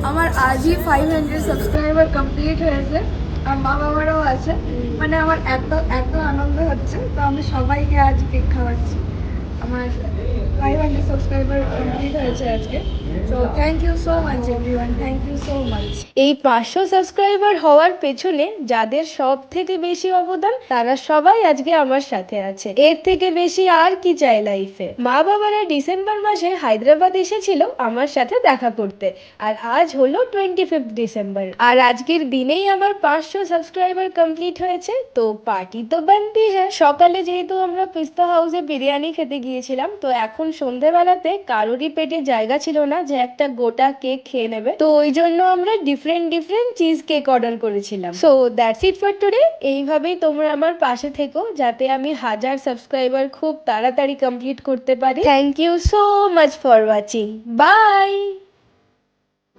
আমার আজই 500 subscriber complete হয়েছে আর মা বাবারাও আছে, মানে আমার এত এত আনন্দ হচ্ছে। তো আমি সবাইকে আজ কেক খাওয়াচ্ছি। আমার 500 সাবস্ক্রাইবার কমপ্লিট হয়েছে আজকে। So thank you so much everyone, thank you so much. এই 500 সাবস্ক্রাইবার হওয়ার পেছনে যাদের সব থেকে বেশি অবদান তারা সবাই আজকে আমার সাথে আছে। এর থেকে বেশি আর কি চাই লাইফে। মা বাবারা ডিসেম্বর মাসে হায়দ্রাবাদ এসেছিল আমার সাথে দেখা করতে, আর আজ হলো 25 ডিসেম্বর, আর আজকের দিনেই আমার 500 সাবস্ক্রাইবার কমপ্লিট হয়েছে। তো পার্টি তো বানতি হ্যাঁ। সকালে যেহেতু আমরা পিস্তা হাউসে বিরিয়ানি খেতে গিয়েছিলাম, তো এখন সন্ধ্যেবেলাতে কারোরই পেটে জায়গা ছিল না যে একটা গোটা কেক খেয়ে নেবে, তো ওই জন্য আমরা ডিফারেন্ট চিজ কেক অর্ডার করেছিলাম। So that's it for today. এইভাবেই তোমরা আমার পাশে থেকো যাতে আমি 1000 সাবস্ক্রাইবার খুব তাড়াতাড়ি কমপ্লিট করতে পারি। Thank you so much for watching. By.